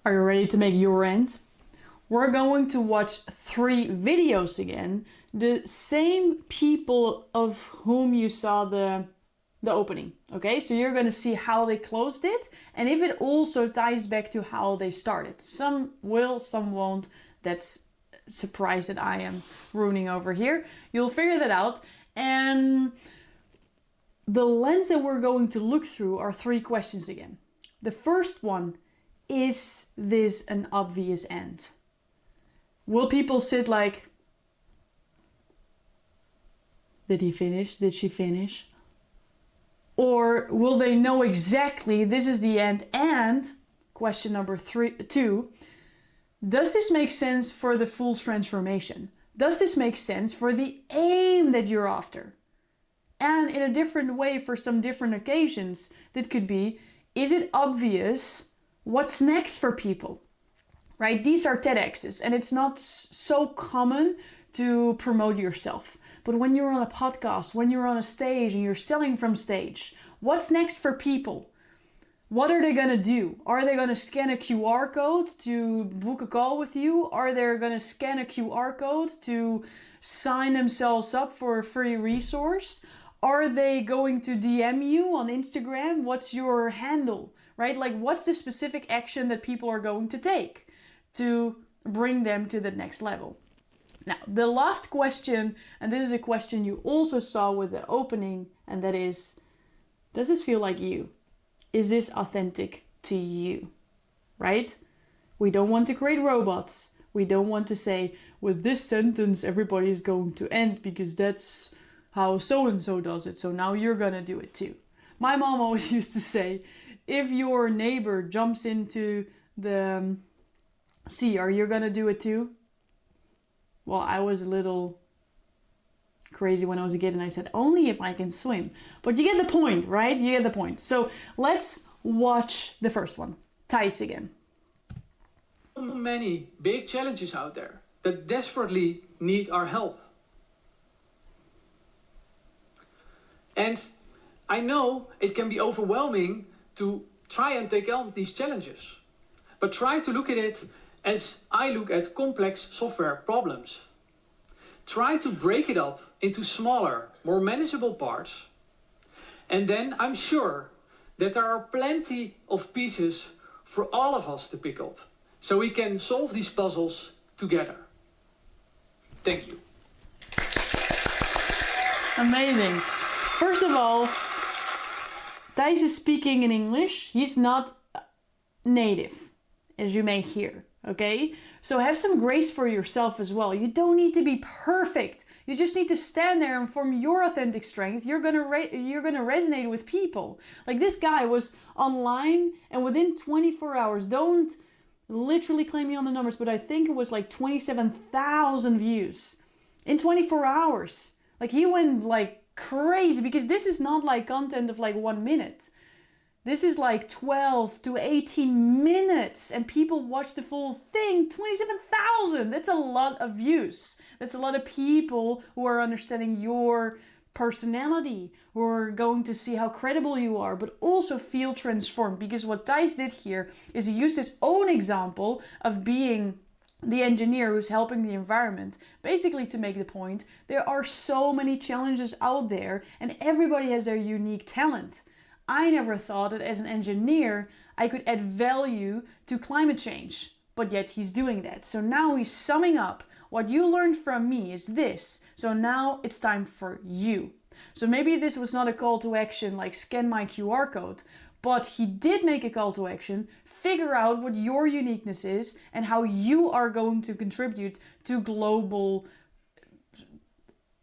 Are you ready to make your end? We're going to watch 3 videos again. The same people of whom you saw the opening. Okay, so you're going to see how they closed it and if it also ties back to how they started. Some will, some won't. That's a surprise that I am ruining over here. You'll figure that out. And the lens that we're going to look through are 3 questions again. The first one, is this an obvious end? Will people sit like, did he finish? Did she finish? Or will they know exactly this is the end? And question number 2, does this make sense for the full transformation? Does this make sense for the aim that you're after? And in a different way for some different occasions, that could be, is it obvious what's next for people? Right? These are TEDx's, and it's not so common to promote yourself. But when you're on a podcast, when you're on a stage and you're selling from stage, what's next for people? What are they going to do? Are they going to scan a QR code to book a call with you? Are they going to scan a QR code to sign themselves up for a free resource? Are they going to DM you on Instagram? What's your handle? Right? Like, what's the specific action that people are going to take to bring them to the next level? Now, the last question, and this is a question you also saw with the opening, and that is, does this feel like you? Is this authentic to you? Right? We don't want to create robots. We don't want to say, with this sentence, everybody is going to end because that's how so-and-so does it. So now you're going to do it too. My mom always used to say, if your neighbor jumps into the sea, are you going to do it too? Well, I was a little crazy when I was a kid and I said, only if I can swim. But you get the point, right? You get the point. So let's watch the first one. Thijs again. So many big challenges out there that desperately need our help. And I know it can be overwhelming to try and take on these challenges. But try to look at it as I look at complex software problems. Try to break it up into smaller, more manageable parts. And then I'm sure that there are plenty of pieces for all of us to pick up, so we can solve these puzzles together. Thank you. Amazing. First of all, Thijs is speaking in English. He's not native, as you may hear. Okay, so have some grace for yourself as well. You don't need to be perfect. You just need to stand there and form your authentic strength. You're gonna resonate with people. Like, this guy was online, and within 24 hours, don't literally claim me on the numbers, but I think it was like 27,000 views in 24 hours. Like, he went like crazy, because this is not like content of like 1 minute. This is like 12 to 18 minutes and people watch the full thing. 27,000. That's a lot of views. That's a lot of people who are understanding your personality, who are going to see how credible you are, but also feel transformed. Because what Thijs did here is he used his own example of being the engineer who's helping the environment, basically to make the point, there are so many challenges out there and everybody has their unique talent. I never thought that as an engineer, I could add value to climate change, but yet he's doing that. So now he's summing up, what you learned from me is this. So now it's time for you. So maybe this was not a call to action like scan my QR code, but he did make a call to action. Figure out what your uniqueness is and how you are going to contribute to global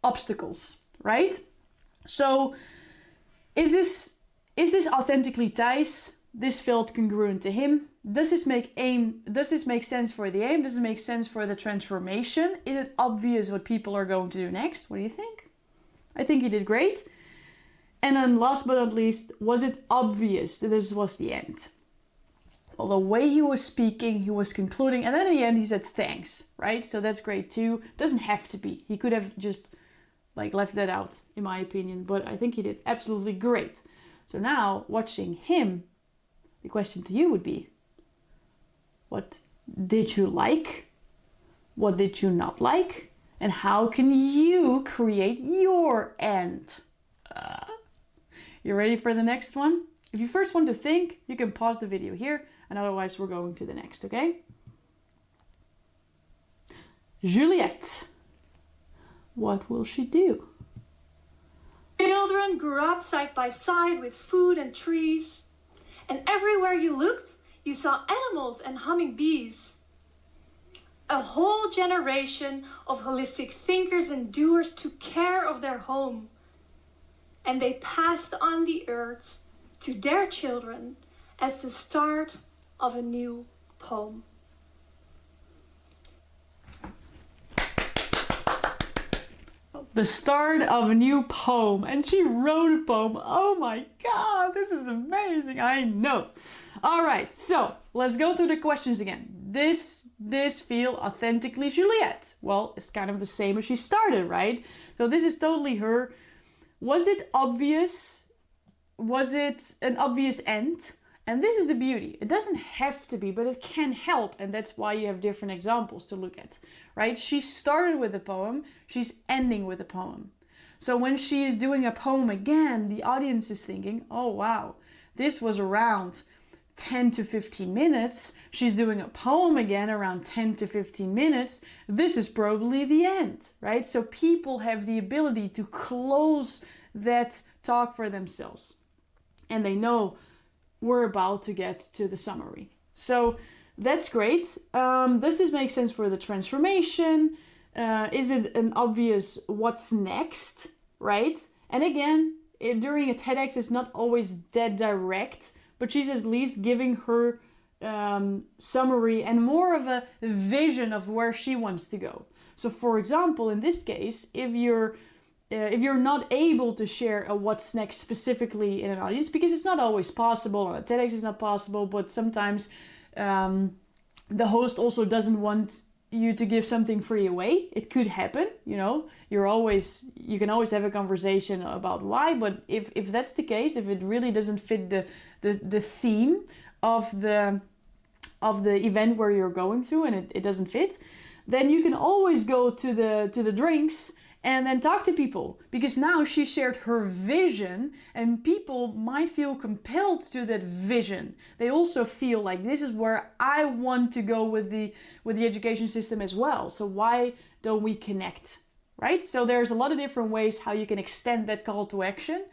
obstacles, right? So is this authentically Thijs? This felt congruent to him. Does this make sense for the aim? Does it make sense for the transformation? Is it obvious what people are going to do next? What do you think? I think he did great. And then last but not least, was it obvious that this was the end? Well, the way he was speaking, he was concluding, and then in the end he said thanks, right? So that's great too. Doesn't have to be. He could have just like left that out, in my opinion, but I think he did absolutely great. So now, watching him, the question to you would be, What did you like? What did you not like? And how can you create your end? You ready for the next one? If you first want to think, you can pause the video here, and otherwise we're going to the next, okay? Juliette. What will she do? Children grew up side by side with food and trees, and everywhere you looked, you saw animals and humming bees. A whole generation of holistic thinkers and doers took care of their home, and they passed on the earth to their children as the start of a new poem. The start of a new poem. And she wrote a poem. Oh my God, this is amazing. I know. All right, so let's go through the questions again. This feel authentically Juliette? Well, it's kind of the same as she started, right? So this is totally her. Was it obvious? Was it an obvious end? And this is the beauty. It doesn't have to be, but it can help. And that's why you have different examples to look at, right? She started with a poem. She's ending with a poem. So when she's doing a poem again, the audience is thinking, oh, wow, this was around 10 to 15 minutes. She's doing a poem again around 10 to 15 minutes. This is probably the end, right? So people have the ability to close that talk for themselves. And they know we're about to get to the summary. So that's great. Does this make sense for the transformation? Is it an obvious what's next, right? And again, during a TEDx, it's not always that direct, but she's at least giving her summary and more of a vision of where she wants to go. So for example, in this case, if you're not able to share a what's next specifically in an audience, because it's not always possible, or a TEDx is not possible, but sometimes the host also doesn't want you to give something free away. It could happen, you know. You can always have a conversation about why, but if that's the case, if it really doesn't fit the theme of the event where you're going through and it doesn't fit, then you can always go to the drinks and then talk to people, because now she shared her vision and people might feel compelled to that vision. They also feel like this is where I want to go with the education system as well. So why don't we connect, right? So there's a lot of different ways how you can extend that call to action.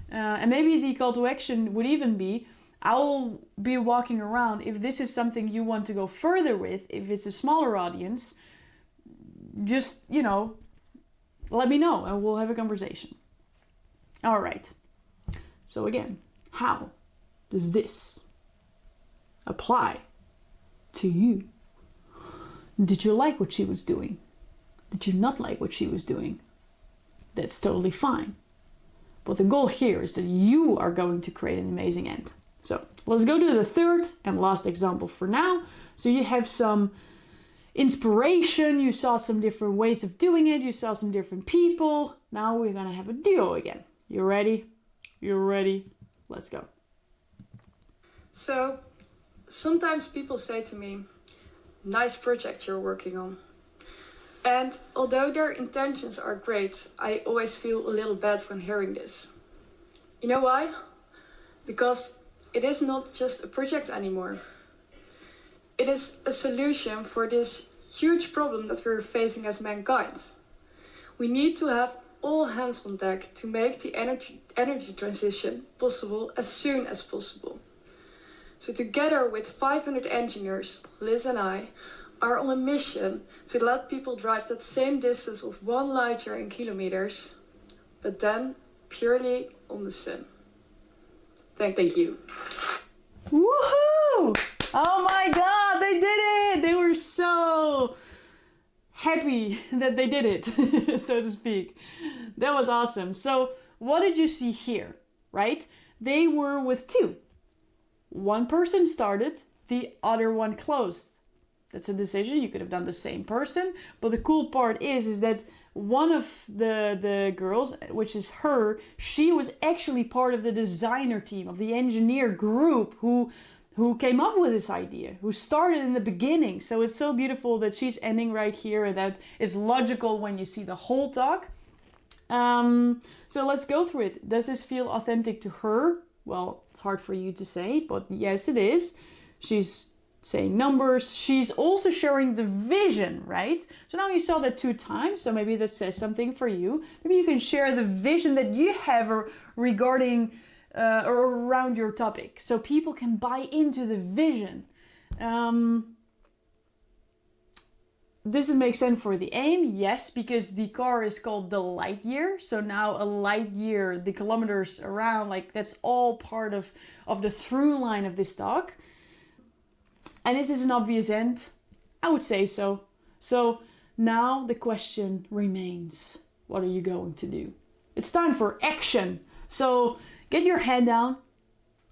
And maybe the call to action would even be, I'll be walking around. If this is something you want to go further with, if it's a smaller audience, just, let me know and we'll have a conversation. All right. So again, how does this apply to you? Did you like what she was doing? Did you not like what she was doing? That's totally fine. But the goal here is that you are going to create an amazing end. So let's go to the third and last example for now. So you have some inspiration, you saw some different ways of doing it, you saw some different people. Now we're gonna have a duo again. You ready? You're ready? Let's go. So, sometimes people say to me, nice project you're working on. And although their intentions are great, I always feel a little bad when hearing this. You know why? Because it is not just a project anymore. It is a solution for this huge problem that we're facing as mankind. We need to have all hands on deck to make the energy transition possible as soon as possible. So together with 500 engineers, Liz and I are on a mission to let people drive that same distance of 1 light year in kilometers, but then purely on the sun. Thank you. Woohoo! Oh my God, they did it! They were so happy that they did it, so to speak. That was awesome. So what did you see here, right? They were with two. One person started, the other one closed. That's a decision. You could have done the same person. But the cool part is that one of the girls, which is her, she was actually part of the designer team, of the engineer group who who came up with this idea, who started in the beginning. So it's so beautiful that she's ending right here and that it's logical when you see the whole talk. So let's go through it. Does this feel authentic to her? Well, it's hard for you to say, but yes, it is. She's saying numbers. She's also sharing the vision, right? So now you saw that 2 times, so maybe that says something for you. Maybe you can share the vision that you have regarding or around your topic, so people can buy into the vision. Does it make sense for the aim? Yes, because the car is called the light year. So now a light year, the kilometers around, like that's all part of the through line of this talk. And is this an obvious end? I would say so. So now the question remains, what are you going to do? It's time for action. So get your head down.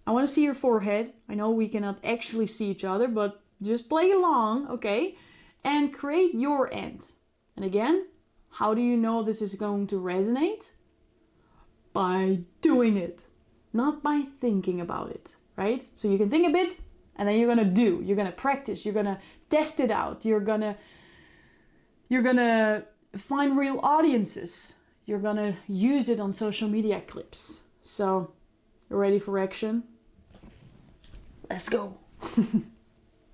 I want to see your forehead. I know we cannot actually see each other, but just play along, okay? And create your end. And again, how do you know this is going to resonate? By doing it, not by thinking about it, right? So you can think a bit and then you're gonna do, you're gonna practice, you're gonna test it out, you're gonna find real audiences, you're gonna use it on social media clips. So, you're ready for action? Let's go.